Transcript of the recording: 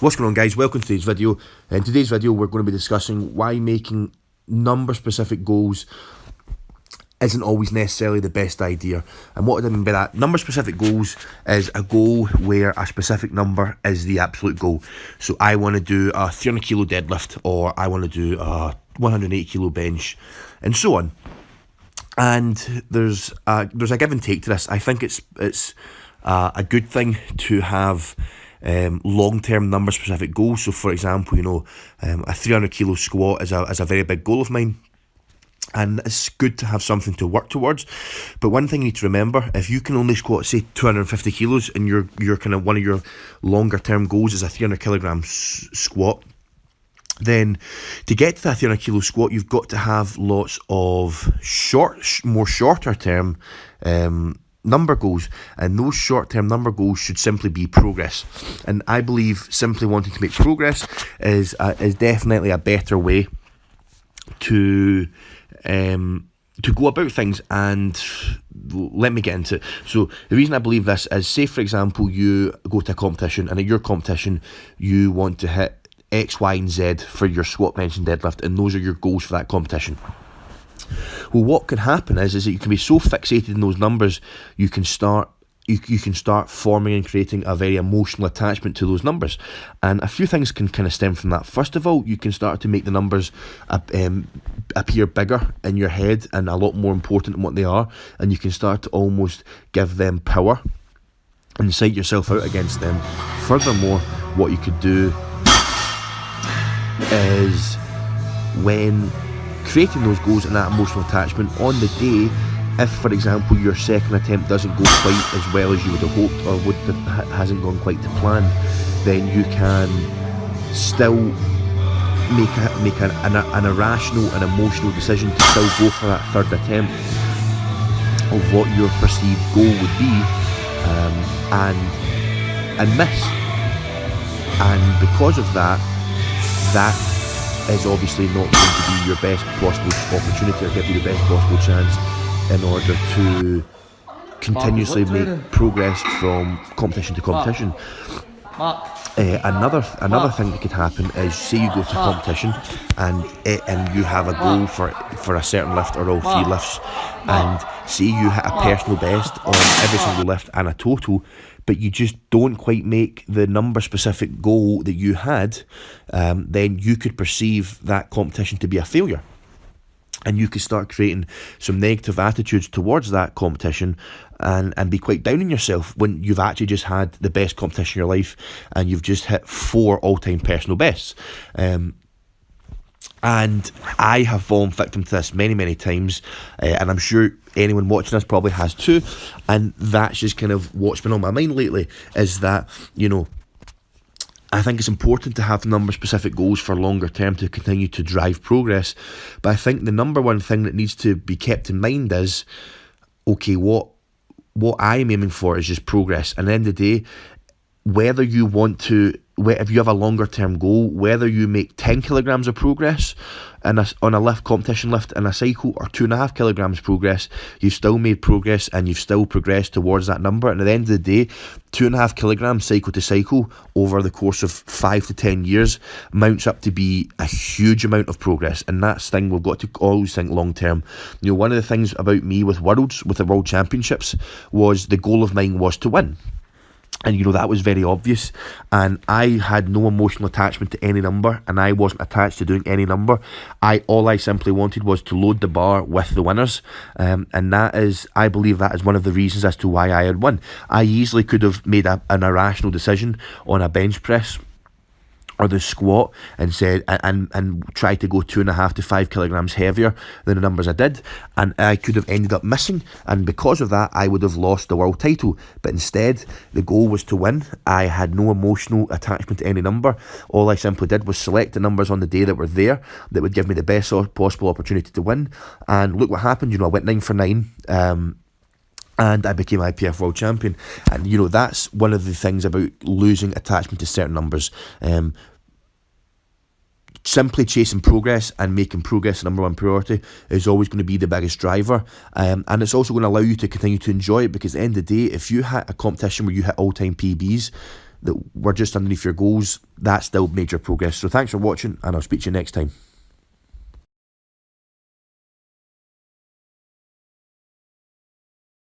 What's going on, guys? Welcome to today's video. In today's video we're going to be discussing why making number specific goals isn't always necessarily the best idea. And what do I mean by that? Number specific goals is a goal where a specific number is the absolute goal. So I want to do a 300 kilo deadlift, or I want to do a 108 kilo bench, and so on. And there's a give and take to this. I think it's a good thing to have long-term number specific goals. So for example, a 300 kilo squat is a very big goal of mine, and it's good to have something to work towards. But one thing you need to remember, if you can only squat say 250 kilos and you're kind of one of your longer term goals is a 300 kilogram squat, then to get to that 300 kilo squat you've got to have lots of more shorter term number goals, and those short-term number goals should simply be progress. And I believe simply wanting to make progress is definitely a better way to go about things. And let me get into it. So the reason I believe this is, say for example you go to a competition, and at your competition you want to hit X, Y and Z for your squat, bench and deadlift, and those are your goals for that competition. Well, what can happen is that you can be so fixated in those numbers, you can start forming and creating a very emotional attachment to those numbers. And a few things can kind of stem from that. First of all, you can start to make the numbers appear bigger in your head and a lot more important than what they are, and you can start to almost give them power and cite yourself out against them. Furthermore, what you could do is, when creating those goals and that emotional attachment on the day, if for example your second attempt doesn't go quite as well as you would have hoped, or hasn't gone quite to plan, then you can still make an irrational and emotional decision to still go for that third attempt of what your perceived goal would be, and miss. And because of that is obviously not going to be your best possible opportunity, or give you the best possible chance in order to continuously make progress from competition to competition. Another thing that could happen is, say you go to a competition and you have a goal for a certain lift or all three lifts, and say you hit a personal best on every single lift and a total, but you just don't quite make the number specific goal that you had, then you could perceive that competition to be a failure. And you could start creating some negative attitudes towards that competition and be quite down on yourself when you've actually just had the best competition of your life and you've just hit 4 all-time personal bests. And I have fallen victim to this many, many times, and I'm sure anyone watching this probably has too. And that's just kind of what's been on my mind lately, is that, I think it's important to have number specific goals for longer term to continue to drive progress. But I think the number one thing that needs to be kept in mind is, okay, what I'm aiming for is just progress. And at the end of the day, if you have a longer term goal, whether you make 10 kilograms of progress on a lift, competition lift in a cycle, or 2.5 kilograms progress, you've still made progress and you've still progressed towards that number. And at the end of the day, 2.5 kilograms cycle to cycle over the course of 5 to 10 years mounts up to be a huge amount of progress. And that's the thing, we've got to always think long term. One of the things about me with the World Championships was the goal of mine was to win. And that was very obvious, and I had no emotional attachment to any number, and I wasn't attached to doing any number. All I simply wanted was to load the bar with the winners, and I believe that is one of the reasons as to why I had won. I easily could have made an irrational decision on a bench press or the squat and said and tried to go 2.5 to 5 kilograms heavier than the numbers I did, and I could have ended up missing, and because of that I would have lost the world title. But instead, the goal was to win. I had no emotional attachment to any number. All I simply did was select the numbers on the day that were there that would give me the best possible opportunity to win, and look what happened. I went 9 for 9, and I became IPF World Champion. And that's one of the things about losing attachment to certain numbers. Simply chasing progress and making progress the number one priority is always going to be the biggest driver, and it's also going to allow you to continue to enjoy it, because at the end of the day, if you hit a competition where you hit all-time PBs, that were just underneath your goals, that's still major progress. So thanks for watching, and I'll speak to you next time.